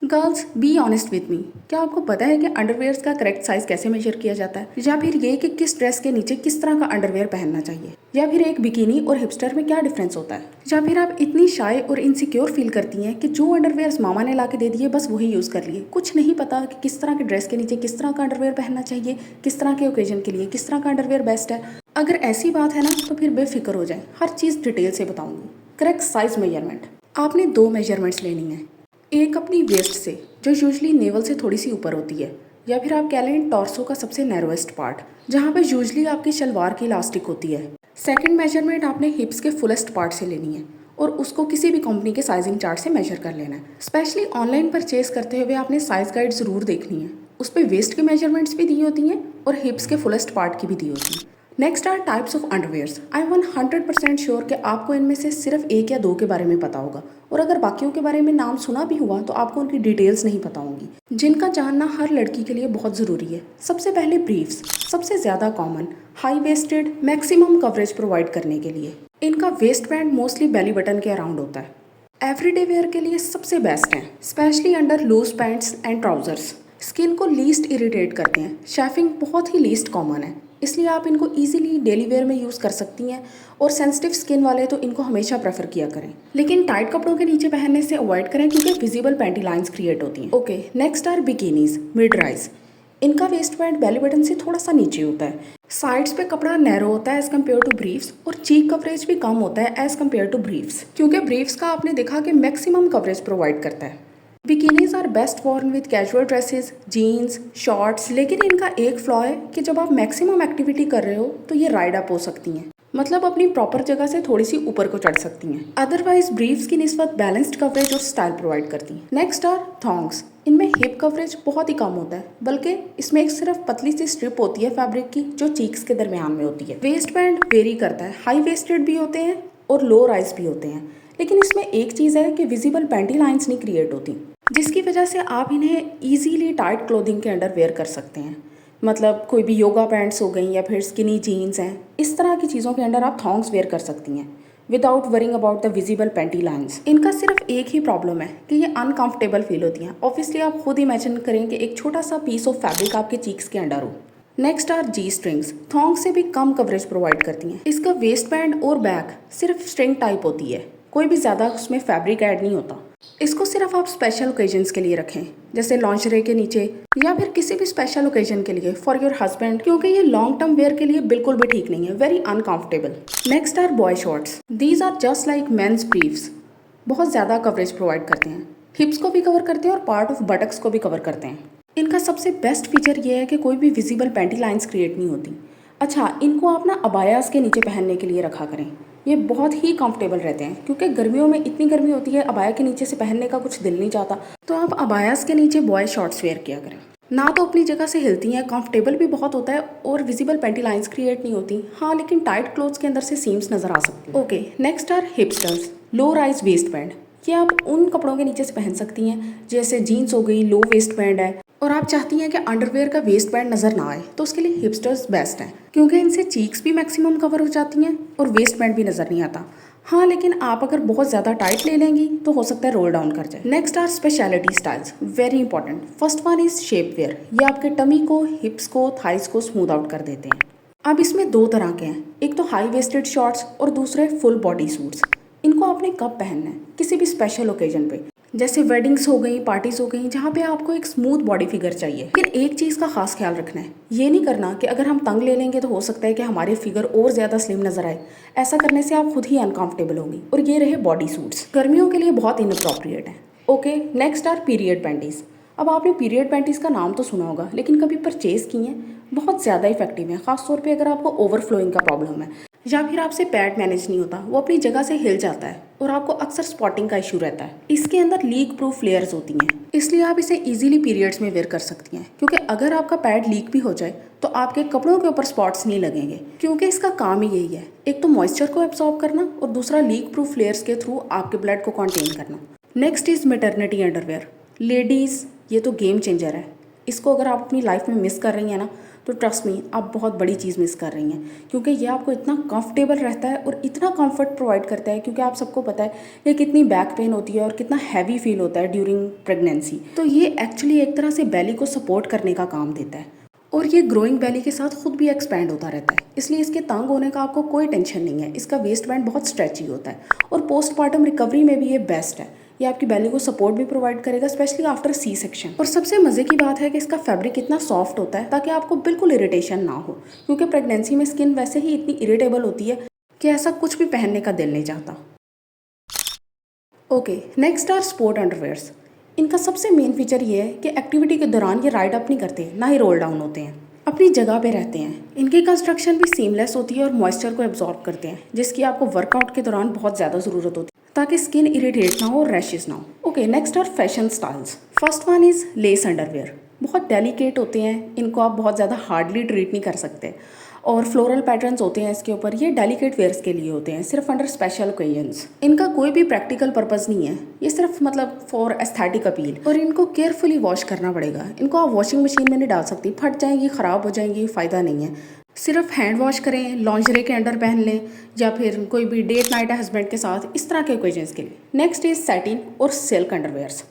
Girls be honest with me, क्या आपको पता है कि अंडरवेयर्स का करेक्ट साइज कैसे मेजर किया जाता है, या फिर ये कि किस ड्रेस के नीचे किस तरह का अंडरवेयर पहनना चाहिए, या फिर एक बिकिनी और हिपस्टर में क्या डिफरेंस होता है, या फिर आप इतनी शाय और इनसिक्योर फील करती हैं कि जो अंडरवेयर्स मामा ने ला के दे दिए बस वही यूज़ कर लिए, कुछ नहीं पता कि किस तरह के ड्रेस के नीचे किस तरह का अंडरवेयर पहनना चाहिए, किस तरह के ओकेजन के लिए किस तरह का अंडरवेयर बेस्ट है। अगर ऐसी बात है ना तो फिर बेफिक्र हो जाए, हर चीज़ डिटेल से बताऊंगी। करेक्ट साइज मेजरमेंट, आपने दो मेजरमेंट्स लेनी है। एक अपनी वेस्ट से जो यूजली नेवल से थोड़ी सी ऊपर होती है, या फिर आप कह लें टॉर्सो का सबसे नैरोएस्ट पार्ट जहाँ पे यूजली आपकी शलवार की इलास्टिक होती है। सेकंड मेजरमेंट आपने हिप्स के फुलेस्ट पार्ट से लेनी है और उसको किसी भी कंपनी के साइजिंग चार्ट से मेजर कर लेना है। स्पेशली ऑनलाइन परचेज करते हुए आपने साइज गाइड ज़रूर देखनी है, उस पर वेस्ट के मेजरमेंट्स भी दी होती हैं और हिप्स के फुलेस्ट पार्ट की भी दी होती हैं। Next are types of underwears. I am 100% sure कि आपको इनमें से सिर्फ एक या दो के बारे में पता होगा, और अगर बाकियों के बारे में नाम सुना भी हुआ तो आपको उनकी डिटेल्स नहीं पता होंगी, जिनका जानना हर लड़की के लिए बहुत ज़रूरी है। सबसे पहले ब्रीफ्स, सबसे ज़्यादा common, high waisted, maximum coverage provide करने के लिए। इनका waistband mostly belly button के अराउंड होता है। एवरीडे वेयर के लिए सबसे बेस्ट हैं, specially under loose pants and trousers. Skin को लीस्ट इरिटेट करते हैं, शेफिंग बहुत ही लीस्ट कॉमन है, इसलिए आप इनको इजीली डेली वेयर में यूज़ कर सकती हैं, और सेंसिटिव स्किन वाले तो इनको हमेशा प्रेफर किया करें। लेकिन टाइट कपड़ों के नीचे पहनने से अवॉइड करें क्योंकि विजिबल पैंटी लाइंस क्रिएट होती हैं। Okay, next are bikinis, mid rise. इनका वेस्ट बैंड बेली बटन से थोड़ा सा नीचे होता है, साइड्स पे कपड़ा नैरो होता है एज कम्पेयर टू ब्रीफ्स, और चीक कवरेज भी कम होता है एज कम्पेयर टू ब्रीफ्स, क्योंकि ब्रीफ्स का आपने देखा कि मैक्सिमम कवरेज प्रोवाइड करता है। Bikinis are best worn with casual dresses, jeans, shorts, लेकिन इनका एक फ्लॉ है कि जब आप मैक्सिमम एक्टिविटी कर रहे हो तो ये राइड अप हो सकती हैं, मतलब अपनी प्रॉपर जगह से थोड़ी सी ऊपर को चढ़ सकती हैं। अदरवाइज ब्रीफ्स की निस्बत बैलेंस्ड कवरेज और स्टाइल प्रोवाइड करती हैं। Next are thongs. इनमें हिप कवरेज बहुत ही कम होता है, बल्कि इसमें एक सिर्फ पतली सी स्ट्रिप होती है फैब्रिक की जो चीक्स के दरमियान में होती है। वेस्ट बैंड वेरी करता है, हाई वेस्टेड भी होते हैं और लो राइज भी होते हैं, लेकिन इसमें एक चीज़ है कि विजिबल पैंटी लाइंस नहीं क्रिएट होती, जिसकी वजह से आप इन्हें ईजीली टाइट क्लोथिंग के अंडर वेयर कर सकते हैं। मतलब कोई भी योगा पैंट्स हो गई या फिर स्किनी जीन्स हैं, इस तरह की चीज़ों के अंडर आप थॉन्ग्स वेयर कर सकती हैं without worrying about the visible panty lines. इनका सिर्फ एक ही प्रॉब्लम है कि ये अनकंफर्टेबल फील होती हैं। ऑब्वियसली आप खुद इमेजिन करें कि एक छोटा सा पीस ऑफ फैब्रिक आपके चीक्स के अंडर हो। Next are G strings. Thong से भी कम कवरेज प्रोवाइड करती हैं। इसका वेस्ट बैंड और बैक सिर्फ स्ट्रिंग टाइप होती है, कोई भी ज़्यादा उसमें फैब्रिक ऐड नहीं होता। इसको सिर्फ आप स्पेशल ओकेजन्स के लिए रखें, जैसे लॉन्जरे के नीचे, या फिर किसी भी स्पेशल ओकेजन के लिए फॉर योर हस्बैंड, क्योंकि ये लॉन्ग टर्म वेयर के लिए बिल्कुल भी ठीक नहीं है, very uncomfortable. Next are boy shorts. These are just like men's briefs, बहुत ज़्यादा कवरेज प्रोवाइड करते हैं, हिप्स को भी कवर करते हैं और पार्ट ऑफ बटक्स को भी कवर करते हैं। इनका सबसे बेस्ट फीचर ये है कि कोई भी विजिबल पैंटी लाइंस क्रिएट नहीं होती। अच्छा, इनको आप ना अबायास के नीचे पहनने के लिए रखा करें, ये बहुत ही कंफर्टेबल रहते हैं, क्योंकि गर्मियों में इतनी गर्मी होती है अबाया के नीचे से पहनने का कुछ दिल नहीं चाहता, तो आप अबायास के नीचे बॉय शॉर्ट्स वेयर किया करें। ना तो अपनी जगह से हिलती हैं, कंफर्टेबल भी बहुत होता है और विजिबल पैंटी लाइंस क्रिएट नहीं होती। हाँ, लेकिन टाइट क्लोथ्स के अंदर से सीम्स नजर आ सकती है। Okay, next are hipsters, low rise waistband. ये आप उन कपड़ों के नीचे से पहन सकती हैं जैसे जीन्स हो गई, लो वेस्ट बैंड है, और आप चाहती हैं कि अंडरवेयर का वेस्ट बैंड नजर ना आए, तो उसके लिए हिपस्टर्स बेस्ट हैं, क्योंकि इनसे चीक्स भी मैक्सिमम कवर हो जाती हैं और वेस्ट बैंड भी नजर नहीं आता। हाँ, लेकिन आप अगर बहुत ज़्यादा टाइट ले लेंगी तो हो सकता है रोल डाउन कर जाए। Next are speciality styles, very important. First one is shapewear. ये आपके टमी को, हिप्स को, थाइस को स्मूथ आउट कर देते हैं। अब इसमें दो तरह के हैं, एक तो हाई वेस्टेड शॉर्ट्स और दूसरे फुल बॉडी सूट्स। इनको आपने कब पहनना है? किसी भी स्पेशल ओकेजन पे, जैसे वेडिंग्स हो गई, पार्टीज हो गई, जहाँ पे आपको एक स्मूथ बॉडी फिगर चाहिए। फिर एक चीज़ का खास ख्याल रखना है, ये नहीं करना कि अगर हम तंग ले लेंगे तो हो सकता है कि हमारे फिगर और ज़्यादा स्लिम नजर आए। ऐसा करने से आप खुद ही अनकंफर्टेबल होंगी। और ये रहे बॉडी सूट्स, गर्मियों के लिए बहुत इनअप्रोप्रिएट है। Okay, next are period panties. अब आपने पीरियड पैंटीज का नाम तो सुना होगा, लेकिन कभी परचेज की हैं? बहुत ज़्यादा इफेक्टिव है, खासतौर पर अगर आपको ओवरफ्लोइंग का प्रॉब्लम है या फिर आपसे पैड मैनेज नहीं होता, वो अपनी जगह से हिल जाता है और आपको अक्सर स्पॉटिंग का इशू रहता है। इसके अंदर लीक प्रूफ लेयर्स होती हैं, इसलिए आप इसे इजीली पीरियड्स में वेयर कर सकती हैं, क्योंकि अगर आपका पैड लीक भी हो जाए तो आपके कपड़ों के ऊपर स्पॉट्स नहीं लगेंगे, क्योंकि इसका काम ही यही है, एक तो मॉइस्चर को एब्सॉर्ब करना और दूसरा लीक प्रूफ लेयर्स के थ्रू आपके ब्लड को कंटेन करना। Next is maternity underwear. Ladies, ये तो गेम चेंजर है। इसको अगर आप अपनी लाइफ में मिस कर रही हैं ना, तो ट्रस्ट मी आप बहुत बड़ी चीज़ मिस कर रही हैं, क्योंकि ये आपको इतना कंफर्टेबल रहता है और इतना कंफर्ट प्रोवाइड करता है। क्योंकि आप सबको पता है ये कितनी बैक पेन होती है और कितना हैवी फील होता है ड्यूरिंग प्रेगनेंसी। तो ये एक्चुअली एक तरह से बेली को सपोर्ट करने का काम देता है और ये ग्रोइंग बेली के साथ खुद भी एक्सपैंड होता रहता है, इसलिए इसके तंग होने का आपको कोई टेंशन नहीं है। इसका वेस्ट बैंड बहुत स्ट्रेची होता है और पोस्टमार्टम रिकवरी में भी ये बेस्ट है। ये आपकी बेली को सपोर्ट भी प्रोवाइड करेगा, स्पेशली आफ्टर सी सेक्शन। और सबसे मज़े की बात है कि इसका फैब्रिक इतना सॉफ्ट होता है ताकि आपको बिल्कुल इरिटेशन ना हो, क्योंकि प्रेगनेंसी में स्किन वैसे ही इतनी इरिटेबल होती है कि ऐसा कुछ भी पहनने का दिल नहीं चाहता। Okay, next are sport underwears. इनका सबसे मेन फीचर ये है कि एक्टिविटी के दौरान ये राइड अप नहीं करते, ना ही रोल डाउन होते हैं, अपनी जगह पे रहते हैं। इनकी कंस्ट्रक्शन भी सीमलेस होती है और मॉइस्चर को एब्जॉर्ब करते हैं, जिसकी आपको वर्कआउट के दौरान बहुत ज़्यादा ज़रूरत होती है ताकि स्किन इरिटेट ना हो और रैशेस ना हो। Okay, next are fashion styles. First one is lace underwear. बहुत डेलिकेट होते हैं, इनको आप बहुत ज़्यादा हार्डली ट्रीट नहीं कर सकते और फ्लोरल पैटर्न्स होते हैं इसके ऊपर। ये डेलिकेट वेयर्स के लिए होते हैं, सिर्फ अंडर स्पेशल ओकेजन्स। इनका कोई भी प्रैक्टिकल पर्पस नहीं है, ये सिर्फ मतलब फॉर एस्थेटिक अपील। और इनको केयरफुली वॉश करना पड़ेगा। इनको आप वॉशिंग मशीन में नहीं डाल सकती, फट जाएंगी, ख़राब हो जाएंगी, फ़ायदा नहीं है। सिर्फ हैंड वॉश करें, लॉन्जरे के अंडर पहन लें या फिर कोई भी डेट नाइट है हस्बैंड के साथ, इस तरह के ओकेजन्स के लिए। नेक्स्ट इज सैटिन और सिल्क अंडरवेयर्स।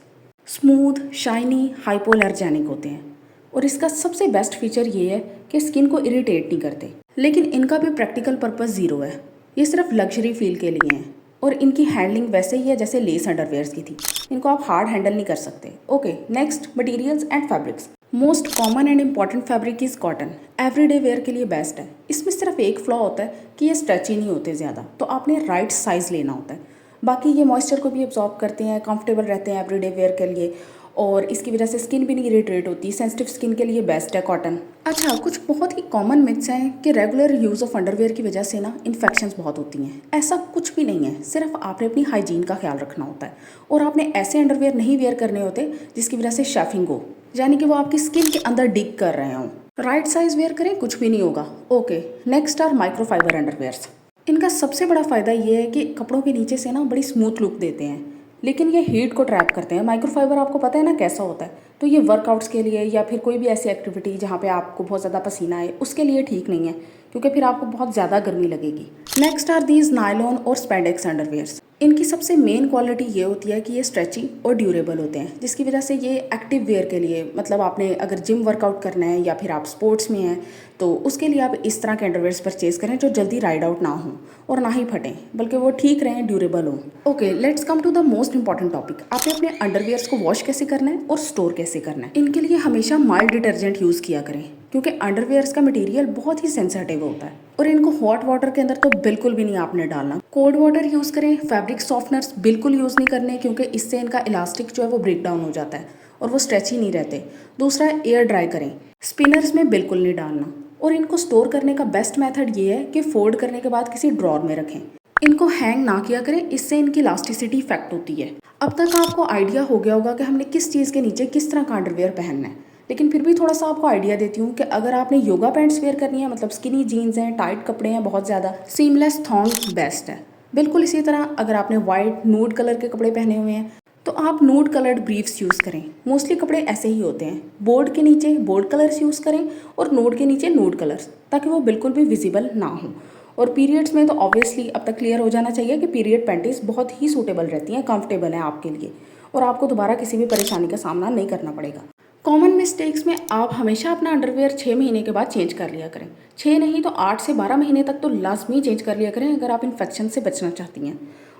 स्मूथ, शाइनी, हाइपोअलर्जेनिक होते हैं और इसका सबसे बेस्ट फीचर ये है कि स्किन को इरिटेट नहीं करते। लेकिन इनका भी प्रैक्टिकल पर्पस ज़ीरो है, ये सिर्फ लग्जरी फील के लिए हैं और इनकी हैंडलिंग वैसे ही है जैसे लेस अंडरवेयर्स की थी। इनको आप हार्ड हैंडल नहीं कर सकते। Okay, next materials and fabrics. Most common and important fabric is cotton. Everyday wear के लिए बेस्ट है। इसमें सिर्फ एक फ्लॉ होता है कि ये स्ट्रेची नहीं होते ज़्यादा, तो आपने राइट साइज़ लेना होता है। बाकी ये मॉइस्चर को भी एब्जॉर्ब करते हैं, कंफर्टेबल रहते हैं एवरीडे वेयर के लिए और इसकी वजह से स्किन भी नहीं इरिटेट होती। सेंसिटिव स्किन के लिए बेस्ट है कॉटन। अच्छा, कुछ बहुत ही कॉमन मिथ्स हैं कि रेगुलर यूज़ ऑफ अंडरवेयर की वजह से ना इन्फेक्शंस बहुत होती हैं। ऐसा कुछ भी नहीं है, सिर्फ आपने अपनी हाइजीन का ख्याल रखना होता है और आपने ऐसे अंडरवेयर नहीं वेयर करने होते जिसकी वजह से शेफिंग हो, यानी कि वो आपकी स्किन के अंदर डिग कर रहे हों। राइट साइज़ वेयर करें, कुछ भी नहीं होगा। Okay, next are microfiber underwears. इनका सबसे बड़ा फ़ायदा ये है कि कपड़ों के नीचे से ना बड़ी स्मूथ लुक देते हैं, लेकिन ये हीट को ट्रैप करते हैं। माइक्रोफाइबर आपको पता है ना कैसा होता है, तो ये वर्कआउट्स के लिए या फिर कोई भी ऐसी एक्टिविटी जहाँ पे आपको बहुत ज़्यादा पसीना आए उसके लिए ठीक नहीं है, क्योंकि फिर आपको बहुत ज़्यादा गर्मी लगेगी। नेक्स्ट आर दीज नायलॉन और स्पैंडेक्स अंडरवेयर्स। इनकी सबसे मेन क्वालिटी ये होती है कि ये स्ट्रेची और ड्यूरेबल होते हैं, जिसकी वजह से ये एक्टिव वेयर के लिए, मतलब आपने अगर जिम वर्कआउट करना है या फिर आप स्पोर्ट्स में हैं तो उसके लिए आप इस तरह के अंडरवेयर्स परचेज करें जो जल्दी राइड आउट ना हो और ना ही फटें, बल्कि वो ठीक रहें, ड्यूरेबल हो। Okay, let's come to the most important topic. आपने अपने अंडरवेयर्स को वॉश कैसे करना है और स्टोर कैसे करना है। इनके लिए हमेशा माइल्ड डिटर्जेंट यूज़ किया करें, क्योंकि अंडरवेयर्स का मटेरियल बहुत ही सेंसिटिव होता है और इनको हॉट वाटर के अंदर तो बिल्कुल भी नहीं आपने डालना। कोल्ड वाटर यूज़ करें। फैब्रिक सॉफ्टनर्स बिल्कुल यूज़ नहीं करने, क्योंकि इससे इनका इलास्टिक जो है वो ब्रेक डाउन हो जाता है और वो स्ट्रेची नहीं रहते। दूसरा, एयर ड्राई करें। स्पिनर्स में बिल्कुल नहीं डालना। और इनको स्टोर करने का बेस्ट मेथड ये है कि फोल्ड करने के बाद किसी ड्रॉर में रखें। इनको हैंग ना किया करें, इससे इनकी इलास्टिसिटी इफेक्ट होती है। अब तक आपको आइडिया हो गया होगा कि हमने किस चीज़ के नीचे किस तरह का अंडरवेयर पहनना है, लेकिन फिर भी थोड़ा सा आपको आइडिया देती हूँ कि अगर आपने योगा पैंट्स वेयर करनी है, मतलब स्किनी जीन्स हैं, टाइट कपड़े हैं बहुत ज़्यादा, सीमलेस थॉन्ग बेस्ट है। बिल्कुल इसी तरह अगर आपने वाइट नूड कलर के कपड़े पहने हुए हैं तो आप नूड कलर्ड ब्रीफ्स यूज़ करें। मोस्टली कपड़े ऐसे ही होते हैं। बोर्ड के नीचे बोर्ड कलर्स यूज़ करें और नूड के नीचे नूड कलर्स, ताकि वो बिल्कुल भी विजिबल ना हो। और पीरियड्स में तो ऑब्वियसली अब तक क्लियर हो जाना चाहिए कि पीरियड पैंटीज बहुत ही सूटेबल रहती हैं, कंफर्टेबल हैं आपके लिए और आपको दोबारा किसी भी परेशानी का सामना नहीं करना पड़ेगा। कॉमन मिस्टेक्स में आप हमेशा अपना अंडरवेयर 6 महीने के बाद चेंज कर लिया करें। 6 नहीं तो 8 से 12 महीने तक तो लाजमी चेंज कर लिया करें अगर आप इन्फेक्शन से बचना चाहती हैं।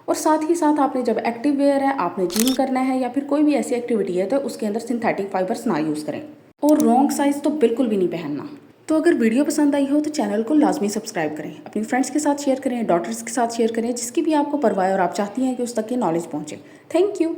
और साथ ही साथ आपने जब एक्टिव वेयर है, आपने जिम करना है या फिर कोई भी ऐसी एक्टिविटी है, तो उसके अंदर सिंथेटिक फाइबर्स ना यूज़ करें और रॉन्ग साइज़ तो बिल्कुल भी नहीं पहनना। तो अगर वीडियो पसंद आई हो तो चैनल को लाजमी सब्सक्राइब करें, अपनी फ्रेंड्स के साथ शेयर करें, डॉटर्स के साथ शेयर करें, जिसकी भी आपको परवाह है और आप चाहती हैं कि उस तक की नॉलेज पहुँचे। Thank you.